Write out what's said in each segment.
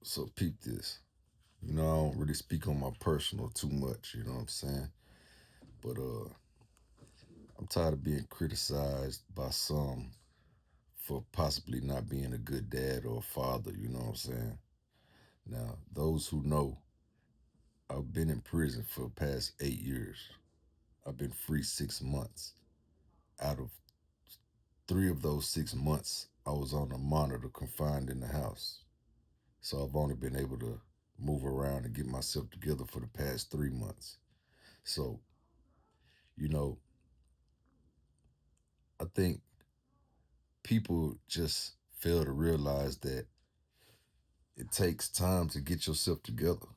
So peep this. I don't really speak on my personal too much, you know what I'm saying? But I'm tired of being criticized by some for possibly not being a good dad or a father, you know what I'm saying? Now, those who know, I've been in prison for the past 8 years. I've been free 6 months. Out of 3 of those 6 months, I was on a monitor confined in the house. So I've only been able to move around and get myself together for the past 3 months. So, you know, I think people just fail to realize that it takes time to get yourself together.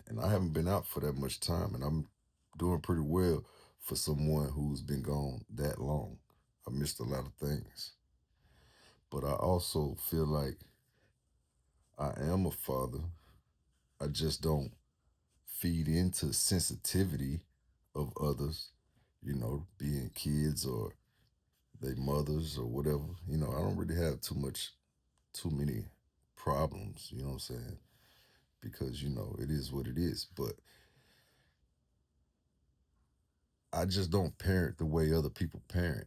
And I haven't been out for that much time, and I'm doing pretty well for someone who's been gone that long. I missed a lot of things. But I also feel like I am a father. I just don't feed into sensitivity of others, being kids or they mothers or whatever. I don't really have too many problems, you know what I'm saying? Because, it is what it is. But I just don't parent the way other people parent.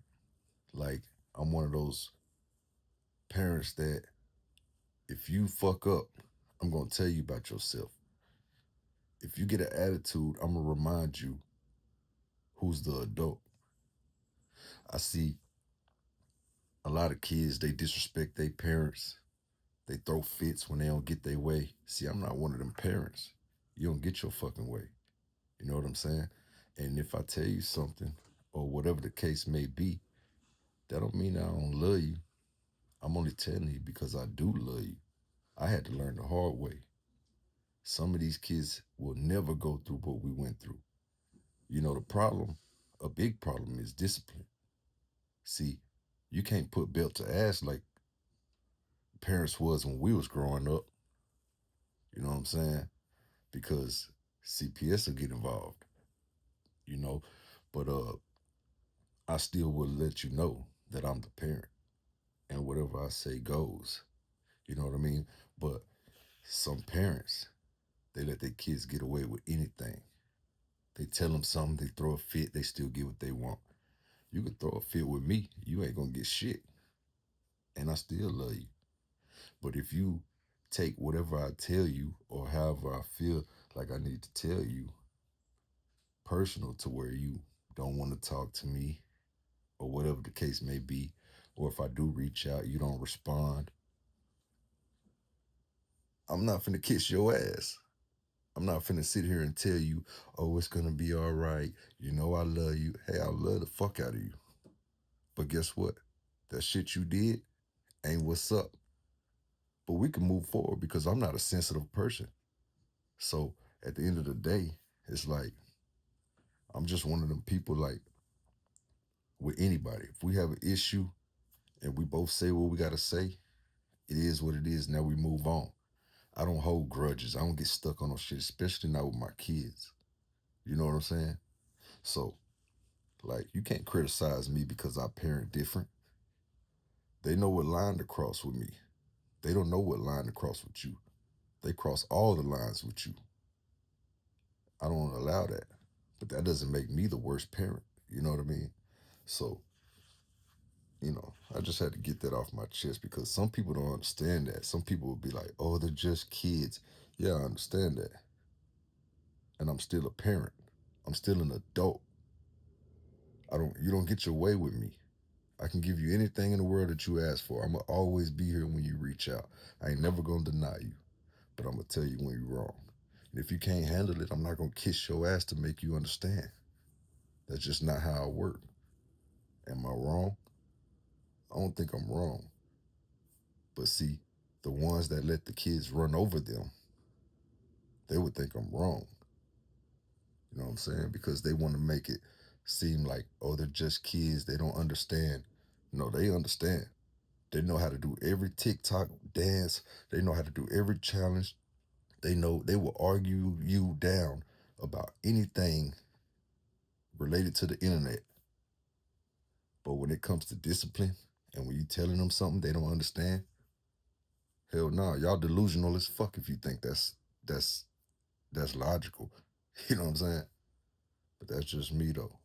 Like, I'm one of those parents that if you fuck up, I'm going to tell you about yourself. If you get an attitude, I'm going to remind you who's the adult. I see a lot of kids, they disrespect their parents. They throw fits when they don't get their way. See, I'm not one of them parents. You don't get your fucking way. You know what I'm saying? And if I tell you something, or whatever the case may be, that don't mean I don't love you. I'm only telling you because I do love you. I had to learn the hard way. Some of these kids will never go through what we went through. The problem, a big problem, is discipline. See, you can't put belt to ass like parents was when we was growing up. You know what I'm saying? Because CPS will get involved. You know, but I still will let you know that I'm the parent, and whatever I say goes. You know what I mean? But some parents, they let their kids get away with anything. They tell them something, they throw a fit, they still get what they want. You can throw a fit with me, you ain't gonna get shit, and I still love you. But if you take whatever I tell you or however I feel like I need to tell you personal to where you don't want to talk to me or whatever the case may be, or if I do reach out, you don't respond, I'm not finna kiss your ass. I'm not finna sit here and tell you, oh, it's gonna be all right. You know I love you. Hey, I love the fuck out of you. But guess what? That shit you did ain't what's up. But we can move forward because I'm not a sensitive person. So at the end of the day, it's like I'm just one of them people like with anybody. If we have an issue and we both say what we gotta say, it is what it is. Now we move on. I don't hold grudges. I don't get stuck on no shit, especially not with my kids. You know what I'm saying? So, like, you can't criticize me because I parent different. They know what line to cross with me. They don't know what line to cross with you. They cross all the lines with you. I don't allow that. But that doesn't make me the worst parent. You know what I mean? So, I just had to get that off my chest because some people don't understand that. Some people will be like, oh, they're just kids. Yeah, I understand that. And I'm still a parent. I'm still an adult. You don't get your way with me. I can give you anything in the world that you ask for. I'm gonna always be here when you reach out. I ain't never gonna deny you, but I'm gonna tell you when you're wrong. And if you can't handle it, I'm not gonna kiss your ass to make you understand. That's just not how I work. Am I wrong? I don't think I'm wrong. But see, the ones that let the kids run over them, they would think I'm wrong. You know what I'm saying? Because they want to make it seem like, oh, they're just kids. They don't understand. No, they understand. They know how to do every TikTok dance. They know how to do every challenge. They know they will argue you down about anything related to the internet. But when it comes to discipline and when you telling them something they don't understand, Hell no, y'all delusional as fuck if you think that's logical. You know what I'm saying? But that's just me though.